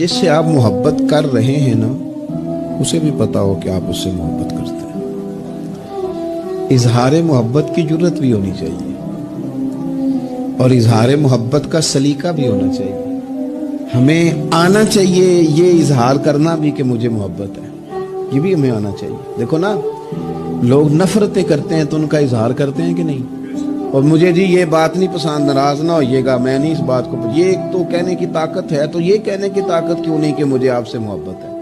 जिससे आप मोहब्बत कर रहे हैं ना, उसे भी पता हो कि आप उससे मोहब्बत करते हैं। इजहार मोहब्बत की जुर्रत भी होनी चाहिए और इजहार मोहब्बत का सलीका भी होना चाहिए। हमें आना चाहिए ये इजहार करना भी कि मुझे मोहब्बत है, ये भी हमें आना चाहिए। देखो ना, लोग नफरतें करते हैं तो उनका इजहार करते हैं कि नहीं। और मुझे जी ये बात नहीं पसंद, नाराज ना होइएगा, मैं नहीं इस बात को, ये तो कहने की ताकत है, तो ये कहने की ताकत क्यों नहीं कि मुझे आपसे मोहब्बत है।